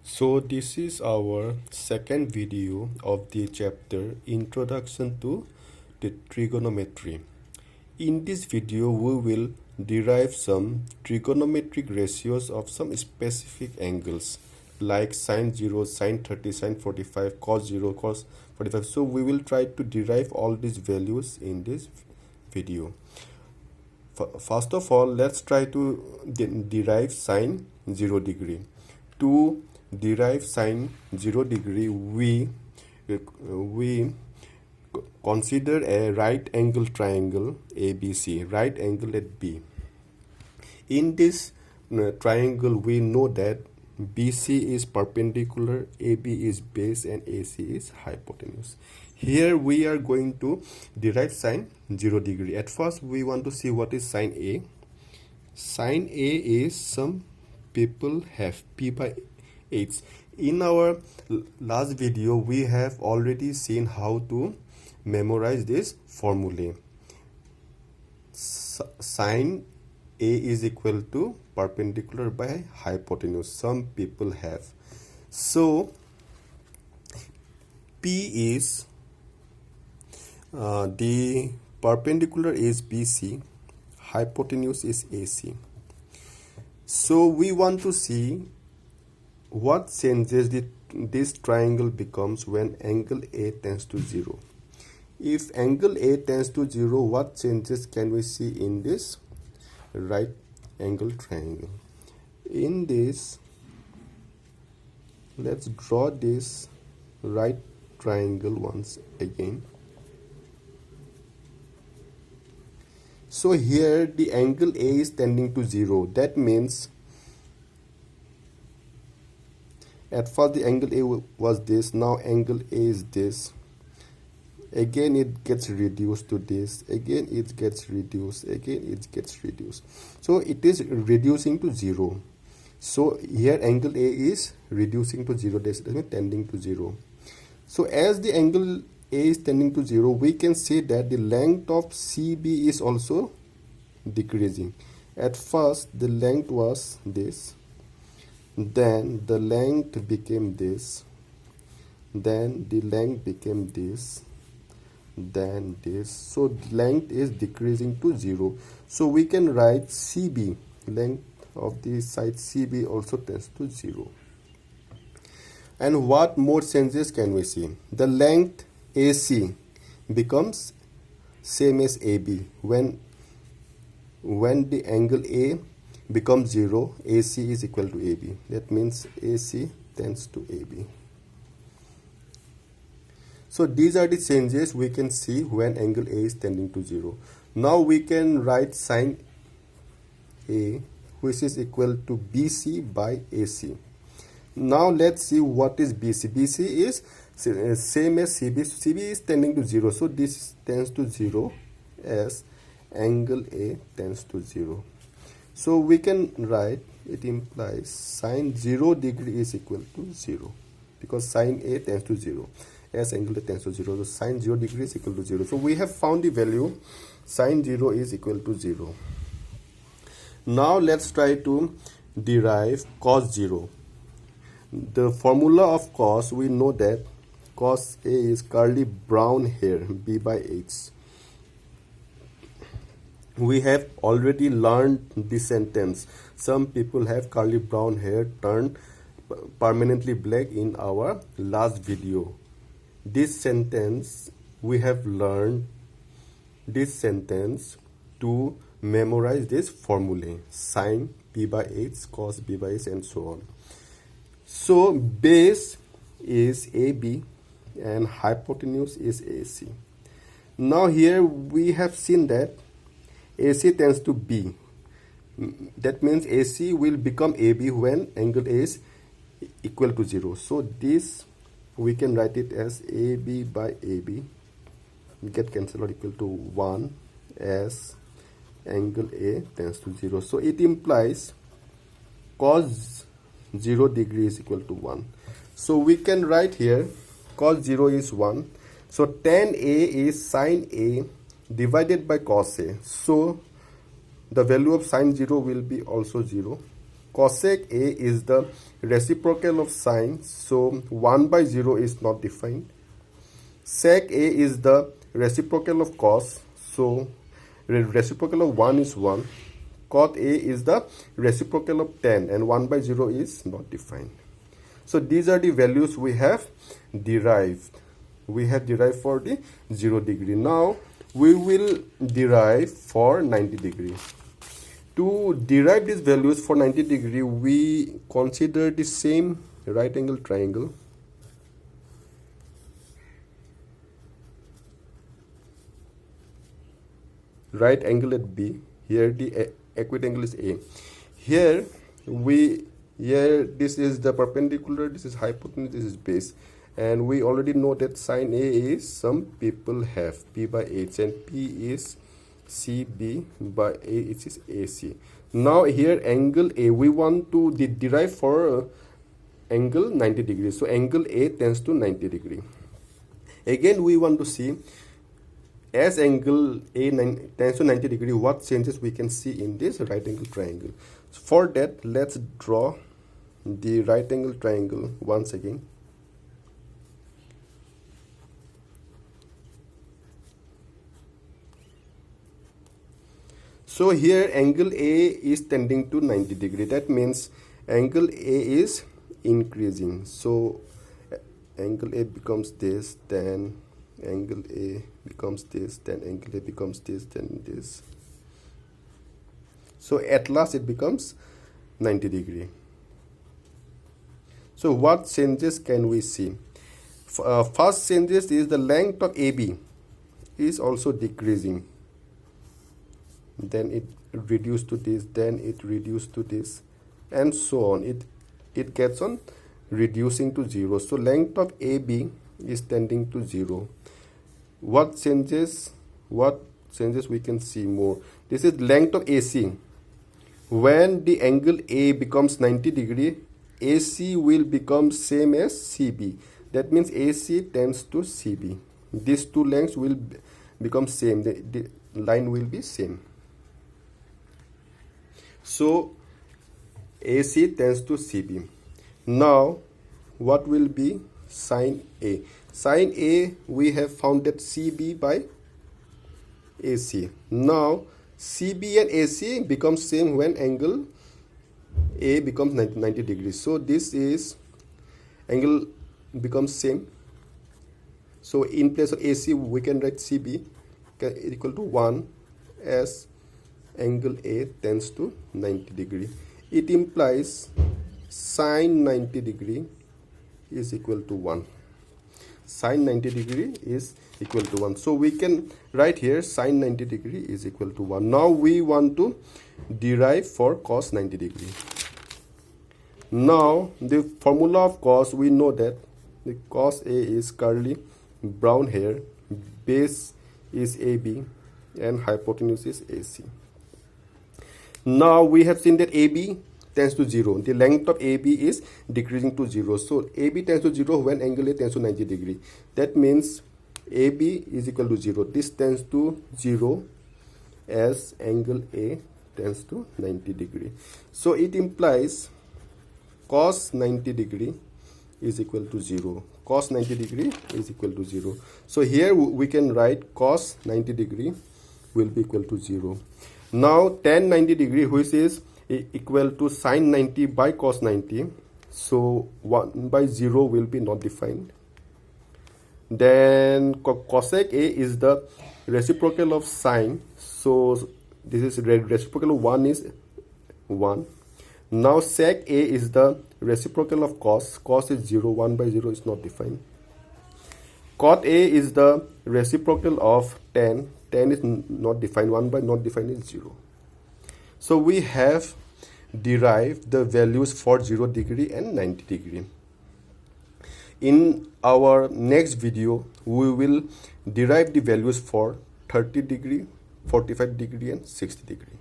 So this is our second video of the chapter Introduction to the Trigonometry. In this video we will derive some trigonometric ratios of some specific angles like sine 0, sine 30, sine 45, cos 0, cos 45. So we will try to derive all these values in this video. First of all, let's try to derive sine 0 degree. To derive sine 0 degree, we consider a right angle triangle ABC, right angle at B. In this triangle, we know that BC is perpendicular, AB is base, and AC is hypotenuse. Here we are going to derive sine 0 degree. At first, we want to see what is sine A. Sine A is some people have P by 8. In our last video, we have already seen how to memorize this formulae. Sine A is equal to perpendicular by hypotenuse. Some people have. So P is the perpendicular is BC, hypotenuse is AC. So we want to see what changes this triangle becomes when angle A tends to 0. If angle A tends to 0, what changes can we see in this right angle triangle? In this, let's draw this right triangle once again. So here the angle A is tending to 0. That means at first the angle A was this, now angle A is this. Again it gets reduced to this, again it gets reduced, again it gets reduced. So it is reducing to 0. So here angle A is reducing to 0, that means tending to 0. So as the angle A is tending to 0, we can say that the length of CB is also decreasing. At first the length was this, then the length became this, then the length became this, then this. So length is decreasing to 0. So we can write CB, length of the side CB also tends to 0. And what more changes can we see? The length AC becomes same as AB. When the angle A becomes 0, AC is equal to AB. That means AC tends to AB. So these are the changes we can see when angle A is tending to 0. Now we can write sine A, which is equal to BC by AC. Now let's see what is BC. BC is same as CB. CB is tending to 0. So this tends to 0 as angle A tends to 0. So we can write, it implies sine 0 degree is equal to 0 because sine A tends to 0 as angle A tends to 0. So sine 0 degree is equal to 0. So we have found the value sine 0 is equal to 0. Now let's try to derive cos 0. The formula of cos, we know that cos A is curly brown hair, B by H. We have already learned this sentence. Some people have curly brown hair turned permanently black in our last video. This sentence, we have learned this sentence to memorize this formula. Sine B by H, cos B by H, and so on. So base is AB and hypotenuse is AC. Now here we have seen that AC tends to B. That means AC will become AB when angle A is equal to 0. So this we can write it as AB by AB get cancelled out equal to 1 as angle A tends to 0. So it implies cos 0 degree is equal to 1. So we can write here cos 0 is 1. So tan A is sine A divided by cos A. So the value of sine 0 will be also 0. Cosec A is the reciprocal of sine, so 1 by 0 is not defined. Sec A is the reciprocal of cos, so reciprocal of 1 is 1. Cot A is the reciprocal of tan, and 1 by 0 is not defined. So these are the values we have derived. We have derived for the 0 degree. Now we will derive for 90 degree. To derive these values for 90 degree, we consider the same right angle triangle. Right angle at B. Here the acute angle is A. Here this is the perpendicular, this is hypotenuse, this is base, and we already know that sine A is, some people have P by H, and P is CB by A, it is AC. Now here angle A, we want to derive for angle 90 degrees. So angle A tends to 90 degree. Again we want to see, as angle A tends to 90 degree, what changes we can see in this right angle triangle. So for that, let's draw the right angle triangle once again. So here angle A is tending to 90 degree. That means angle A is increasing. So angle A becomes this, then angle A becomes this, then angle A becomes this, then this. So at last it becomes 90 degree. So what changes can we see? First changes is the length of AB is also decreasing. Then it reduced to this, then it reduced to this, and so on. It gets on reducing to 0. So length of AB is tending to 0. What changes we can see more? This is length of AC. When the angle A becomes 90 degree, AC will become same as CB. That means AC tends to CB. These two lengths will become same. The line will be same. So AC tends to CB. Now what will be sine A? Sine A, we have found that CB by AC. Now CB and AC become same when angle A becomes 90 degrees. So this is angle becomes same. So in place of AC we can write CB equal to 1 as angle A tends to 90 degree. It implies sine 90 degree is equal to 1. Sine 90 degree is equal to 1. So we can write here sine 90 degree is equal to 1. Now we want to derive for cos 90 degree. Now the formula of cos, we know that the cos A is curly brown hair, base is AB, and hypotenuse is AC. Now we have seen that AB tends to 0. The length of AB is decreasing to 0. So AB tends to 0 when angle A tends to 90 degree. That means AB is equal to 0. This tends to 0 as angle A tends to 90 degree. So it implies cos 90 degree is equal to 0. Cos 90 degree is equal to 0. So here we can write cos 90 degree will be equal to 0. Now tan 90 degree, which is equal to sine 90 by cos 90. So 1 by 0 will be not defined. Then cosec A is the reciprocal of sine. So this is reciprocal of 1 is 1. Now sec A is the reciprocal of cos. Cos is 0. 1 by 0 is not defined. Cot A is the reciprocal of tan. Tan is not defined. 1 by not defined is 0. So we have derived the values for 0 degree and 90 degree. In our next video, we will derive the values for 30 degree, 45 degree and 60 degree.